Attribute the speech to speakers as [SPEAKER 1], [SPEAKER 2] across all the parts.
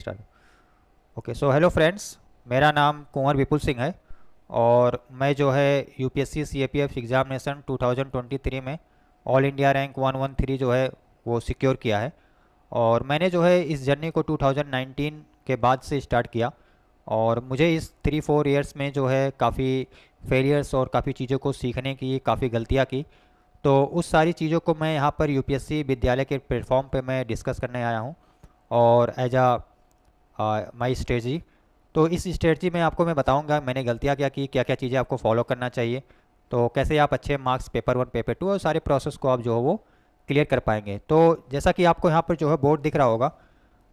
[SPEAKER 1] चलो। Okay, so hello friends. मेरा नाम कुंवर विपुल सिंह है और मैं जो है यूपीएससी सीएपीएफ एग्जामिनेशन 2023 में ऑल इंडिया रैंक 113 जो है वो सिक्योर किया है। और मैंने जो है इस जर्नी को 2019 के बाद से स्टार्ट किया और मुझे इस 3-4 इयर्स में जो है काफ़ी फेलियर्स और काफ़ी चीज़ों को सीखने की, काफ़ी गलतियाँ की। तो उस सारी चीज़ों को मैं यहाँ पर यूपीएससी विद्यालय के प्लेटफॉर्म पे मैं डिस्कस करने आया हूँ और एज आ माई स्ट्रेटजी। तो इस स्ट्रेटजी में आपको मैं बताऊंगा मैंने गलतियाँ क्या की, क्या क्या चीज़ें आपको फॉलो करना चाहिए, तो कैसे आप अच्छे मार्क्स पेपर 1 पेपर 2 और सारे प्रोसेस को आप जो है वो क्लियर कर पाएंगे। तो जैसा कि आपको यहाँ पर जो है बोर्ड दिख रहा होगा,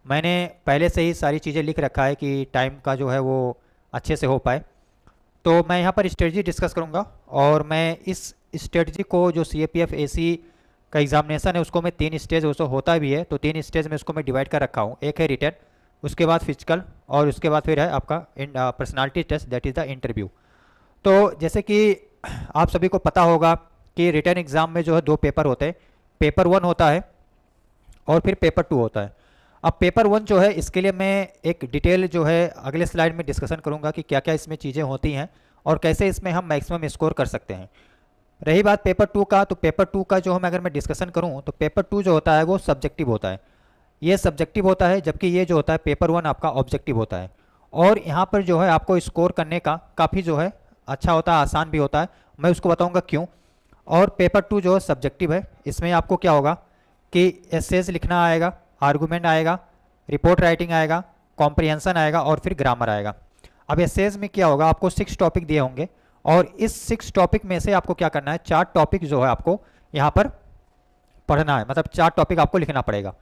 [SPEAKER 1] मैंने पहले से ही सारी चीज़ें लिख रखा है कि टाइम का जो है वो अच्छे से हो पाए। तो मैं यहाँ पर स्ट्रेटजी डिस्कस करूँगा और मैं इस स्ट्रेटजी को जो सी ए पी एफ ए सी का एग्जामिनेशन है उसको मैं 3 स्टेज, उसको होता भी है तो 3 स्टेज में उसको मैं डिवाइड कर रखा हूँ। एक है रिटर्न, उसके बाद फिजिकल और उसके बाद फिर है आपका personality test, that is the interview. तो जैसे कि आप सभी को पता होगा कि रिटर्न एग्ज़ाम में जो है 2 पेपर होते हैं। पेपर 1 होता है और फिर पेपर 2 होता है। अब पेपर 1 जो है इसके लिए मैं एक डिटेल जो है अगले स्लाइड में डिस्कशन करूंगा कि क्या क्या इसमें चीज़ें होती हैं और कैसे इसमें हम मैक्सिमम स्कोर कर सकते हैं। रही बात पेपर 2 का, तो पेपर 2 का जो हम अगर मैं डिस्कशन करूं तो पेपर 2 जो होता है वो सब्जेक्टिव होता है, ये सब्जेक्टिव होता है, जबकि ये जो होता है पेपर 1 आपका ऑब्जेक्टिव होता है। और यहाँ पर जो है आपको स्कोर करने का काफ़ी जो है अच्छा होता है, आसान भी होता है। मैं उसको बताऊँगा क्यों। और पेपर 2 जो है सब्जेक्टिव है, इसमें आपको क्या होगा कि एसेज लिखना आएगा, आर्गूमेंट आएगा, रिपोर्ट राइटिंग आएगा, कॉम्प्रिहेंशन आएगा और फिर ग्रामर आएगा। अब एसेज में क्या होगा, आपको 6 टॉपिक दिए होंगे और इस 6 टॉपिक में से आपको क्या करना है, 4 टॉपिक जो है आपको यहाँ पर पढ़ना है, मतलब 4 टॉपिक आपको लिखना पड़ेगा।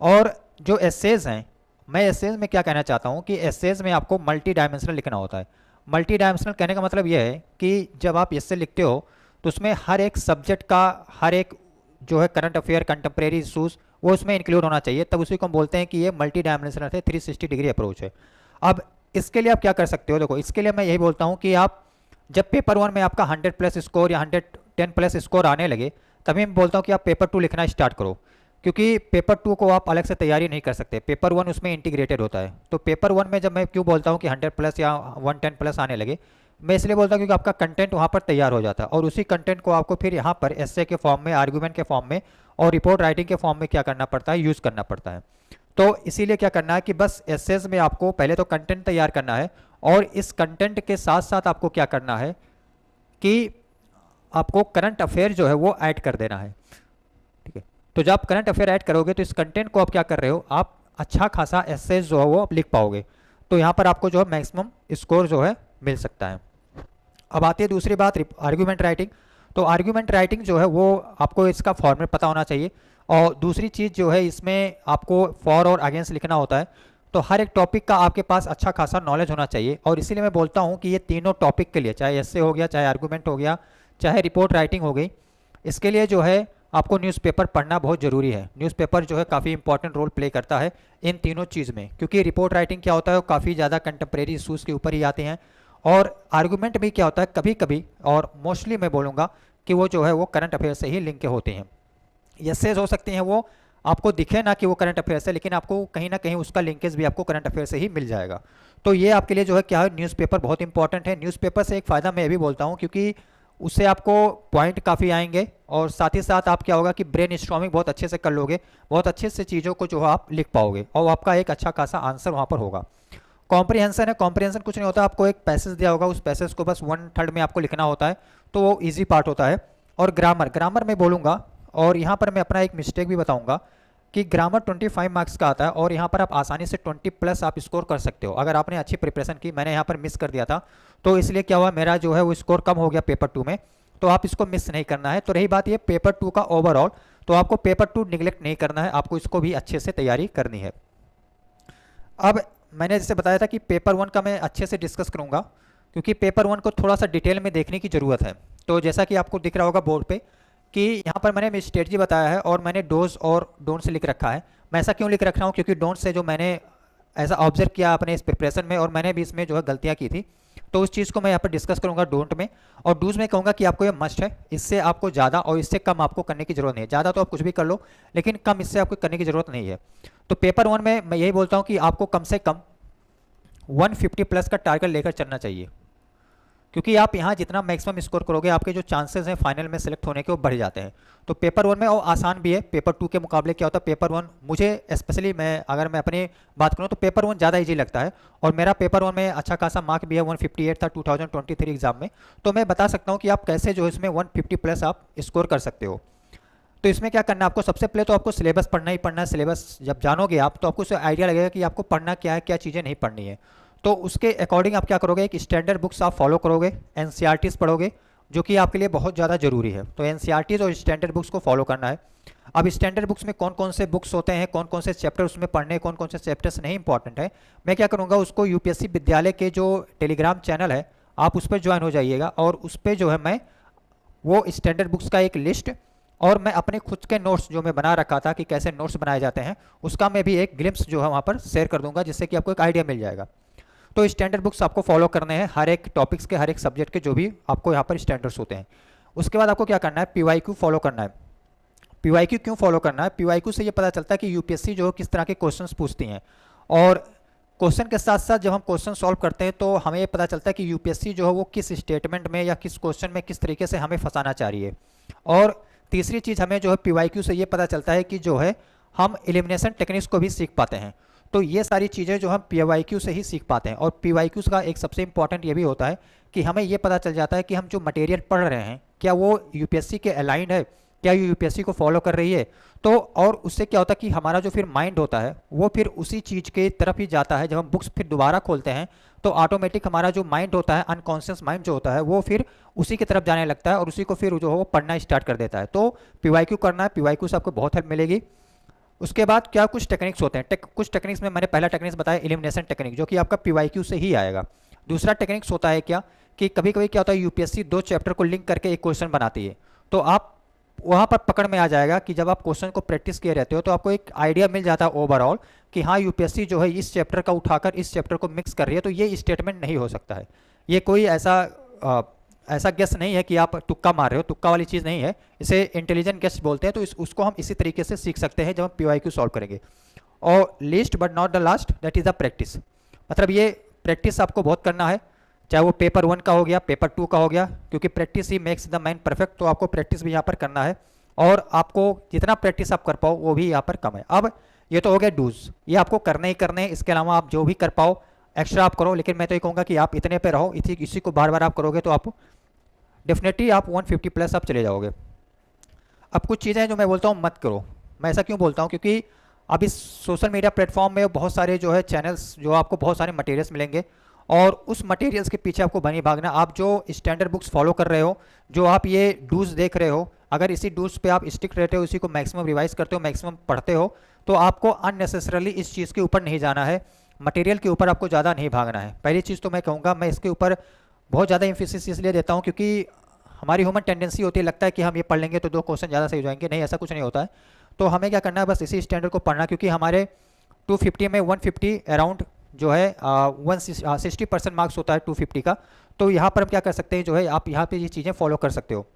[SPEAKER 1] और जो एसेज हैं, मैं एसेज में क्या कहना चाहता हूँ कि एसेज में आपको मल्टी डायमेंशनल लिखना होता है। मल्टी डायमेंशनल कहने का मतलब यह है कि जब आप एसे लिखते हो तो उसमें हर एक सब्जेक्ट का, हर एक जो है करंट अफेयर, कंटेम्प्रेरी इशूज़, वो उसमें इंक्लूड होना चाहिए, तब उसी को हम बोलते हैं कि ये मल्टी डायमेंशनल है, 360 डिग्री अप्रोच है। अब इसके लिए आप क्या कर सकते हो, देखो इसके लिए मैं यही बोलता हूँ कि आप जब पेपर 1 में आपका 100+ स्कोर या 110+ स्कोर आने लगे, तभी मैं बोलता हूँ कि आप पेपर 2 लिखना स्टार्ट करो। क्योंकि पेपर 2 को आप अलग से तैयारी नहीं कर सकते, पेपर 1 उसमें इंटीग्रेटेड होता है। तो पेपर 1 में जब मैं क्यों बोलता हूँ कि 100+ या 110+ आने लगे, मैं इसलिए बोलता हूँ क्योंकि आपका कंटेंट वहाँ पर तैयार हो जाता है और उसी कंटेंट को आपको फिर यहाँ पर एस्से के फॉर्म में, आर्गूमेंट के फॉर्म में और रिपोर्ट राइटिंग के फॉर्म में क्या करना पड़ता है, यूज़ करना पड़ता है। तो इसीलिए क्या करना है कि बस एसेज में आपको पहले तो कंटेंट तैयार करना है और इस कंटेंट के साथ साथ आपको क्या करना है कि आपको करंट अफेयर जो है वो ऐड कर देना है। ठीक है, तो जब आप करंट अफेयर ऐड करोगे तो इस कंटेंट को आप क्या कर रहे हो, आप अच्छा खासा एसेज जो है वो आप लिख पाओगे। तो यहाँ पर आपको जो है मैक्सिमम स्कोर जो है मिल सकता है। अब आती है दूसरी बात, आर्ग्यूमेंट राइटिंग। तो आर्ग्यूमेंट राइटिंग जो है वो आपको इसका फॉर्मेट पता होना चाहिए और दूसरी चीज़ जो है इसमें आपको फॉर और अगेंस्ट लिखना होता है। तो हर एक टॉपिक का आपके पास अच्छा खासा नॉलेज होना चाहिए और इसीलिए मैं बोलता हूँ कि ये तीनों टॉपिक के लिए, चाहे एस्से हो गया, चाहे आर्गूमेंट हो गया, चाहे रिपोर्ट राइटिंग हो गई, इसके लिए जो है आपको न्यूज़पेपर पढ़ना बहुत ज़रूरी है। न्यूज़पेपर जो है काफ़ी इंपॉर्टेंट रोल प्ले करता है इन तीनों चीज़ में, क्योंकि रिपोर्ट राइटिंग क्या होता है वो काफ़ी ज़्यादा कंटेम्प्रेरी इशूज़ के ऊपर ही आते हैं और आर्गूमेंट भी क्या होता है कभी कभी, और मोस्टली मैं बोलूँगा कि वो जो है वो करंट अफेयर से ही लिंक के होते हैं। एसेज हो सकती हैं वो आपको दिखे ना कि वो करंट अफेयर से, लेकिन आपको कहीं ना कहीं उसका लिंकेज भी आपको करंट अफेयर से ही मिल जाएगा। तो ये आपके लिए जो है क्या है, न्यूज़पेपर बहुत इंपॉर्टेंट है। न्यूज़पेपर से एक फ़ायदा मैं ये भी बोलता हूँ क्योंकि उससे आपको पॉइंट काफ़ी आएंगे और साथ ही साथ आप क्या होगा कि ब्रेन स्टॉर्मिंग बहुत अच्छे से कर लोगे, बहुत अच्छे से चीज़ों को जो है आप लिख पाओगे और आपका एक अच्छा खासा आंसर वहाँ पर होगा। कॉम्प्रिहेंशन है, कॉम्प्रिहेंशन कुछ नहीं होता, आपको एक पैसेज दिया होगा, उस पैसेज को बस 1/3 में आपको लिखना होता है, तो वो ईजी पार्ट होता है। और ग्रामर, ग्रामर मैं बोलूँगा और यहाँ पर मैं अपना एक मिस्टेक भी बताऊँगा कि ग्रामर 25 मार्क्स का आता है और यहाँ पर आप आसानी से 20+ आप स्कोर कर सकते हो अगर आपने अच्छी प्रिपरेशन की। मैंने यहाँ पर मिस कर दिया था तो इसलिए क्या हुआ, मेरा जो है वो स्कोर कम हो गया पेपर 2 में, तो आप इसको मिस नहीं करना है। तो रही बात ये पेपर 2 का ओवरऑल, तो आपको पेपर 2 निगलेक्ट नहीं करना है, आपको इसको भी अच्छे से तैयारी करनी है। अब मैंने जैसे बताया था कि पेपर 1 का मैं अच्छे से डिस्कस करूँगा क्योंकि पेपर 1 को थोड़ा सा डिटेल में देखने की ज़रूरत है। तो जैसा कि आपको दिख रहा होगा बोर्ड पे कि यहाँ पर मैंने स्ट्रेटजी बताया है और मैंने डोज और डोंट से लिख रखा है। मैं ऐसा क्यों लिख रखा हूँ, क्योंकि डोंट से जो मैंने ऐसा ऑब्जर्व किया अपने इस प्रिपरेशन में और मैंने भी इसमें जो है गलतियाँ की थी, तो उस चीज़ को मैं यहाँ पर डिस्कस करूँगा डोंट में। और डूज में कहूँगा कि आपको ये मस्ट है, इससे आपको ज़्यादा और इससे कम आपको करने की ज़रूरत नहीं है। ज़्यादा तो आप कुछ भी कर लो लेकिन कम इससे आपको करने की ज़रूरत नहीं है। तो पेपर वन में मैं यही बोलता हूँ कि आपको कम से कम 150 प्लस का टारगेट लेकर चलना चाहिए, क्योंकि आप यहाँ जितना मैक्सिमम स्कोर करोगे आपके जो चांसेस हैं फाइनल में सेलेक्ट होने के वो बढ़ जाते हैं। तो पेपर वन में और आसान भी है, पेपर टू के मुकाबले क्या होता है, पेपर वन मुझे स्पेशली अगर मैं अपनी बात करूँ तो पेपर वन ज़्यादा इजी लगता है, और मेरा पेपर वन में अच्छा खासा मार्क भी है, 158 था 2023 एग्जाम में। तो मैं बता सकता हूँ कि आप कैसे जो इसमें 150 प्लस आप स्कोर कर सकते हो। तो इसमें क्या करना है आपको, सबसे पहले तो आपको सिलेबस पढ़ना ही पढ़ना है। सिलेबस जब जानोगे आप तो आपको उससे आइडिया लगेगा कि आपको पढ़ना क्या है, क्या चीज़ें नहीं पढ़नी है। तो उसके अकॉर्डिंग आप क्या करोगे, एक स्टैंडर्ड बुक्स आप फॉलो करोगे, एनसीईआरटीज़ पढ़ोगे, जो कि आपके लिए बहुत ज़्यादा जरूरी है। तो एनसीईआरटीज़ और स्टैंडर्ड बुक्स को फॉलो करना है। अब स्टैंडर्ड बुक्स में कौन कौन से बुक्स होते हैं, कौन कौन से चैप्टर उसमें पढ़ने, कौन कौन से चैप्टर्स नहीं इंपॉर्टेंट है, मैं क्या करूँगा उसको यूपीएससी विद्यालय के जो टेलीग्राम चैनल है आप उस पर ज्वाइन हो जाइएगा, और उस पर जो है मैं वो स्टैंडर्ड बुक्स का एक लिस्ट, और मैं अपने खुद के नोट्स जो मैं बना रखा था कि कैसे नोट्स बनाए जाते हैं उसका मैं भी एक ग्लिम्स जो है वहाँ पर शेयर कर दूंगा, जिससे कि आपको एक आइडिया मिल जाएगा। तो स्टैंडर्ड बुक्स आपको फॉलो करने हैं, हर एक टॉपिक्स के, हर एक सब्जेक्ट के जो भी आपको यहाँ पर स्टैंडर्ड्स होते हैं। उसके बाद आपको क्या करना है, पीवाईक्यू फॉलो करना है। पीवाईक्यू क्यों फॉलो करना है, पीवाईक्यू से ये पता चलता है कि यूपीएससी जो किस तरह के क्वेश्चंस पूछती हैं, और क्वेश्चन के साथ साथ जब हम क्वेश्चन सॉल्व करते हैं तो हमें ये पता चलता है कि यूपीएससी जो है वो किस स्टेटमेंट में या किस क्वेश्चन में किस तरीके से हमें फंसाना चाह रही है। और तीसरी चीज़ हमें जो है पीवाईक्यू से ये पता चलता है कि जो है हम एलिमिनेशन टेक्निक्स को भी सीख पाते हैं। तो ये सारी चीज़ें जो हम पीवाईक्यू से ही सीख पाते हैं। और पीवाईक्यू का एक सबसे इंपॉर्टेंट ये भी होता है कि हमें ये पता चल जाता है कि हम जो मटेरियल पढ़ रहे हैं क्या वो यूपीएससी के अलाइंड है, क्या ये यूपीएससी को फॉलो कर रही है। तो और उससे क्या होता है कि हमारा जो फिर माइंड होता है वो फिर उसी चीज़ के तरफ ही जाता है। जब हम बुक्स फिर दोबारा खोलते हैं तो ऑटोमेटिक हमारा जो माइंड होता है, अनकॉन्शियस माइंड जो होता है, वो फिर उसी की तरफ जाने लगता है और उसी को फिर जो है वो पढ़ना स्टार्ट कर देता है। तो पीवाईक्यू करना है, पीवाईक्यू से आपको बहुत हेल्प मिलेगी। उसके बाद क्या कुछ टेक्निक्स होते हैं, कुछ टेक्निक्स में मैंने पहला टेक्निक्स बताया एलिमिनेशन टेक्निक, जो कि आपका पीवाईक्यू से ही आएगा। दूसरा टेक्निक्स होता है क्या कि कभी कभी क्या होता है यूपीएससी दो चैप्टर को लिंक करके एक क्वेश्चन बनाती है, तो आप वहाँ पर पकड़ में आ जाएगा कि जब आप क्वेश्चन को प्रैक्टिस किए रहते हो तो आपको एक आइडिया मिल जाता है ओवरऑल कि हाँ यूपीएससी जो है इस चैप्टर का उठाकर इस चैप्टर को मिक्स कर रही है, तो ये स्टेटमेंट नहीं हो सकता है। ये कोई ऐसा गेस नहीं है कि आप तुक्का मार रहे हो, तुक्का वाली चीज़ नहीं है, इसे इंटेलिजेंट गेस बोलते हैं। तो उसको हम इसी तरीके से सीख सकते हैं जब हम पीवाईक्यू सॉल्व करेंगे। और list but not the last, that is the practice. मतलब ये प्रैक्टिस आपको बहुत करना है, चाहे वो पेपर वन का हो गया, पेपर टू का हो गया, क्योंकि practice he makes the man perfect. तो आपको प्रैक्टिस भी यहाँ पर करना है, और आपको जितना प्रैक्टिस आप कर पाओ वो भी यहाँ पर कम है। अब ये तो हो गया डूज, ये आपको करने ही करने हैं। इसके अलावा आप जो भी कर पाओ एक्स्ट्रा आप करो, लेकिन मैं तो ये कहूँगा कि आप इतने पे रहो, इसी को बार बार आप करोगे तो आप डेफिनेटली आप 150 प्लस आप चले जाओगे। अब कुछ चीज़ें जो मैं बोलता हूँ मत करो, मैं ऐसा क्यों बोलता हूँ, क्योंकि अब इस सोशल मीडिया प्लेटफॉर्म में बहुत सारे जो है चैनल्स, जो आपको बहुत सारे मटेरियल्स मिलेंगे, और उस मटेरियल्स के पीछे आपको बनी भागना। आप जो स्टैंडर्ड बुक्स फॉलो कर रहे हो, जो आप ये डूज देख रहे हो, अगर इसी डूज पे आप स्टिक रहते हो, इसी को मैक्सिमम रिवाइज करते हो, मैक्सिमम पढ़ते हो, तो आपको अननेसेसरली इस चीज़ के ऊपर नहीं जाना है, मटेरियल के ऊपर आपको ज़्यादा नहीं भागना है। पहली चीज़ तो मैं कहूँगा, मैं इसके ऊपर बहुत ज़्यादा एम्फेसिस इसलिए देता हूँ क्योंकि हमारी ह्यूमन टेंडेंसी होती है, लगता है कि हम ये पढ़ लेंगे तो दो क्वेश्चन ज़्यादा सही हो जाएंगे। नहीं, ऐसा कुछ नहीं होता है। तो हमें क्या करना है, बस इसी स्टैंडर्ड को पढ़ना, क्योंकि हमारे 250 में 150 अराउंड जो है 60% मार्क्स होता है 250 का। तो यहाँ पर हम क्या कर सकते हैं, जो है आप यहाँ पे ये चीज़ें फॉलो कर सकते हो,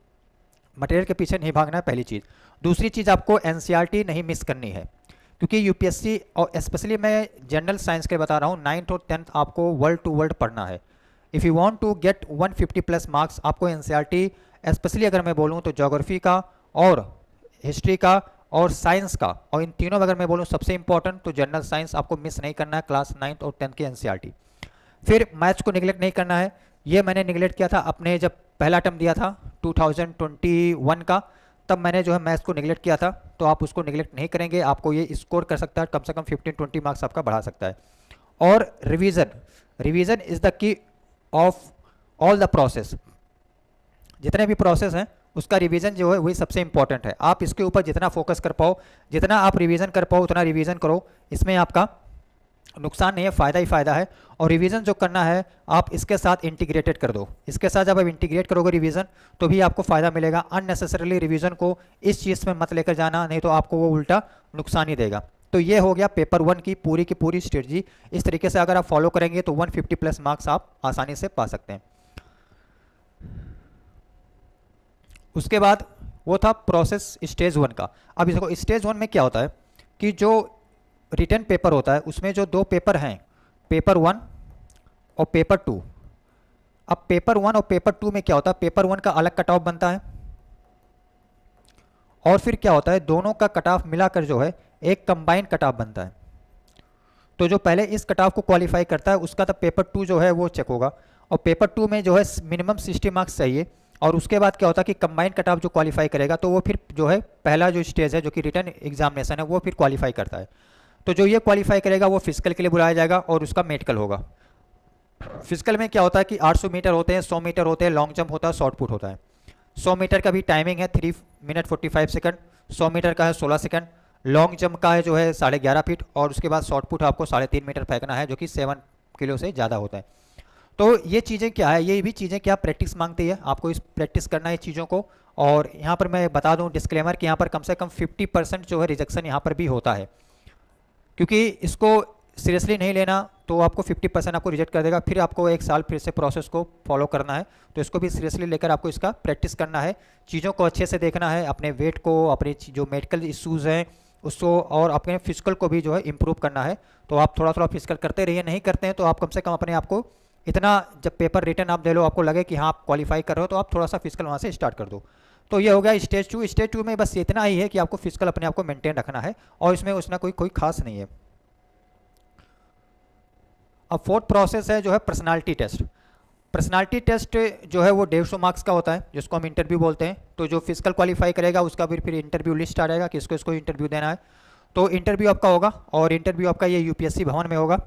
[SPEAKER 1] मटेरियल के पीछे नहीं भागना है, पहली चीज़। दूसरी चीज़, आपको एनसीईआरटी नहीं मिस करनी है, क्योंकि यूपीएससी, और स्पेशली मैं जनरल साइंस के बता रहा हूँ, 9th और 10th आपको वर्ल्ड टू वर्ल्ड पढ़ना है। If you want to get 150 plus marks, आपको एनसीईआरटी, स्पेशली अगर मैं बोलूँ तो ज्योग्राफी का और हिस्ट्री का और साइंस का, और इन तीनों में अगर मैं बोलूँ सबसे इंपॉर्टेंट तो जनरल साइंस आपको मिस नहीं करना है, क्लास 9th और 10th की एनसीईआरटी। फिर मैथ्स को निगलेक्ट नहीं करना है, ये मैंने निगलेक्ट किया था अपने जब पहला टर्म दिया था 2021 का, तब मैंने जो है मैथ्स को निगलेक्ट किया था। तो आप उसको निगलेक्ट नहीं करेंगे, आपको ये स्कोर कर सकता है, कम से कम 15-20 मार्क्स आपका बढ़ा सकता है। और revision, revision is the key of all the process. जितने भी प्रोसेस हैं उसका रिवीजन जो है वही सबसे इंपॉर्टेंट है। आप इसके ऊपर जितना फोकस कर पाओ, जितना आप रिवीजन कर पाओ उतना रिवीजन करो, इसमें आपका नुकसान नहीं है, फ़ायदा ही फ़ायदा है। और रिवीजन जो करना है आप इसके साथ इंटीग्रेटेड कर दो, इसके साथ जब आप इंटीग्रेट करोगे रिवीजन तो भी आपको फ़ायदा मिलेगा। अननेसेसरली रिवीजन को इस चीज़ में मत लेकर जाना, नहीं तो आपको वो उल्टा नुकसान ही देगा। तो ये हो गया पेपर वन की पूरी स्ट्रेटजी। इस तरीके से अगर आप फॉलो करेंगे तो 150 प्लस मार्क्स आप आसानी से पा सकते हैं। उसके बाद वो था प्रोसेस स्टेज वन का। अब इसको स्टेज वन में क्या होता है कि जो रिटर्न पेपर होता है उसमें जो दो पेपर हैं, पेपर 1 और पेपर 2। अब पेपर 1 और पेपर 2 में क्या होता है, पेपर 1 का अलग कट ऑफ बनता है और फिर क्या होता है, दोनों का कट ऑफ मिलाकर जो है एक कंबाइंड कट ऑफ बनता है। तो जो पहले इस कट ऑफ को क्वालिफाई करता है उसका तो पेपर 2 जो है वो चेक होगा, और पेपर 2 में जो है मिनिमम 60 मार्क्स चाहिए। और उसके बाद क्या होता है कि कंबाइंड कट ऑफ जो क्वालिफाई करेगा तो वो फिर जो है पहला जो स्टेज है जो कि रिटर्न एग्जामिनेशन है वो फिर क्वालिफाई करता है। तो जो ये क्वालिफाई करेगा वो फिजिकल के लिए बुलाया जाएगा और उसका मेडिकल होगा। फिजिकल में क्या होता है कि 800 मीटर होते हैं, 100 मीटर होते हैं, लॉन्ग जंप होता है, शॉर्ट पुट होता है। 100 मीटर का भी टाइमिंग है 3 मिनट 45 सेकंड, 100 मीटर का है 16 सेकंड, लॉन्ग जंप का है जो है 11.5 फीट, और उसके बाद शॉर्ट पुट आपको 3.5 मीटर फेंकना है जो कि 7 किलो से ज़्यादा होता है। तो ये चीज़ें क्या है, ये भी चीज़ें क्या प्रैक्टिस मांगती है, आपको इस प्रैक्टिस करना है चीज़ों को। और यहाँ पर मैं बता दूँ डिस्क्लेमर कि यहाँ पर कम से कम 50% जो है रिजेक्शन यहाँ पर भी होता है, क्योंकि इसको सीरियसली नहीं लेना तो आपको 50% आपको रिजेक्ट कर देगा, फिर आपको एक साल फिर से प्रोसेस को फॉलो करना है। तो इसको भी सीरियसली लेकर आपको इसका प्रैक्टिस करना है, चीज़ों को अच्छे से देखना है, अपने वेट को, अपने जो मेडिकल इश्यूज़ हैं उसको, और अपने फिजिकल को भी जो है इम्प्रूव करना है। तो आप थोड़ा थोड़ा फिजिकल करते रहिए, नहीं करते हैं तो आप कम से कम अपने आप को इतना, जब पेपर रिटर्न आप दे लो आपको लगे कि हाँ आप क्वालिफाई कर रहे हो, तो आप थोड़ा सा फिजिकल वहाँ से स्टार्ट कर दो। तो ये हो गया स्टेज 2। स्टेज 2 में बस इतना ही है कि आपको फिजिकल अपने आप को मेंटेन रखना है, और इसमें उसमें कोई खास नहीं है। अब फोर्थ प्रोसेस है जो है पर्सनालिटी टेस्ट। पर्सनालिटी टेस्ट जो है वो 150 मार्क्स का होता है जिसको हम इंटरव्यू बोलते हैं। तो जो फिजिकल क्वालिफाई करेगा उसका फिर इंटरव्यू लिस्ट आ जाएगा कि इसको इंटरव्यू देना है। तो इंटरव्यू आपका होगा, और इंटरव्यू आपका ये यूपीएससी भवन में होगा।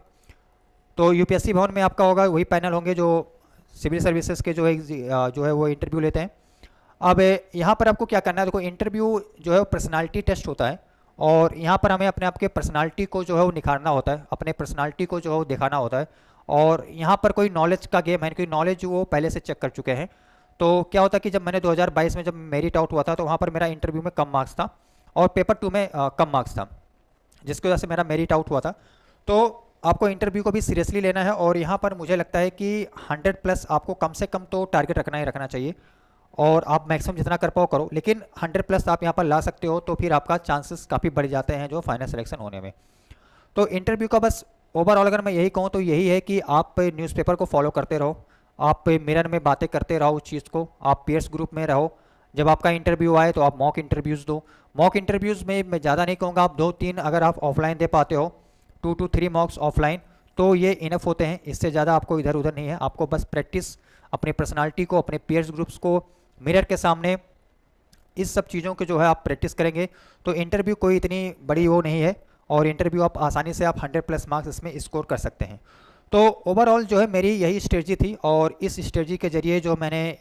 [SPEAKER 1] तो यूपीएससी भवन में आपका होगा, वही पैनल होंगे जो सिविल सर्विसेज के जो है वो इंटरव्यू लेते हैं। अब यहाँ पर आपको क्या करना है, देखो इंटरव्यू जो है वो पर्सनालिटी टेस्ट होता है, और यहाँ पर हमें अपने आप के पर्सनालिटी को जो है वो निखारना होता है, अपने पर्सनालिटी को जो है वो दिखाना होता है। और यहाँ पर कोई नॉलेज का गेम है, कोई नॉलेज वो पहले से चेक कर चुके हैं। तो क्या होता है कि जब मैंने 2022 में जब मेरिट आउट हुआ था तो वहाँ पर मेरा इंटरव्यू में कम मार्क्स था और पेपर 2 में कम मार्क्स था, जिसकी वजह से मेरा मेरिट आउट हुआ था। तो आपको इंटरव्यू को भी सीरियसली लेना है, और यहाँ पर मुझे लगता है कि 100+ आपको कम से कम तो टारगेट रखना ही रखना चाहिए, और आप मैक्सिमम जितना कर पाओ करो, लेकिन 100+ आप यहाँ पर ला सकते हो तो फिर आपका चांसेस काफ़ी बढ़ जाते हैं जो फाइनल सिलेक्शन होने में। तो इंटरव्यू का बस ओवरऑल अगर मैं यही कहूँ तो यही है कि आप न्यूज़पेपर को फॉलो करते रहो, आप मिरर में बातें करते रहो उस चीज़ को, आप पीयर्स ग्रुप में रहो। जब आपका इंटरव्यू आए तो आप मॉक इंटरव्यूज़ दो। मॉक इंटरव्यूज़ में मैं ज़्यादा नहीं कहूँगा, आप 2-3 अगर आप ऑफलाइन दे पाते हो, 2 to 3 मॉक्स ऑफलाइन, तो ये इनफ होते हैं। इससे ज़्यादा आपको इधर उधर नहीं है, आपको बस प्रैक्टिस अपनी पर्सनालिटी को, अपने पीयर्स ग्रुप्स को, मिरर के सामने, इस सब चीज़ों के जो है आप प्रैक्टिस करेंगे तो इंटरव्यू कोई इतनी बड़ी वो नहीं है, और इंटरव्यू आप आसानी से आप 100+ मार्क्स इसमें स्कोर कर सकते हैं। तो ओवरऑल जो है मेरी यही स्ट्रेटजी थी, और इस स्ट्रेटजी के ज़रिए जो मैंने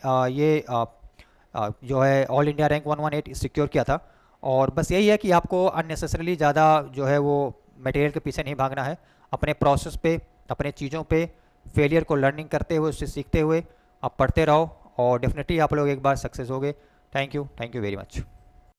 [SPEAKER 1] जो है ऑल इंडिया रैंक 118 सिक्योर किया था। और बस यही है कि आपको अननेसेसरीली ज़्यादा जो है वो मटेरियल के पीछे नहीं भागना है, अपने प्रोसेस पे, अपने चीज़ों पे, फेलियर को लर्निंग करते हुए, उससे सीखते हुए आप पढ़ते रहो, और डेफिनेटली आप लोग एक बार सक्सेस होगे। Thank you very much.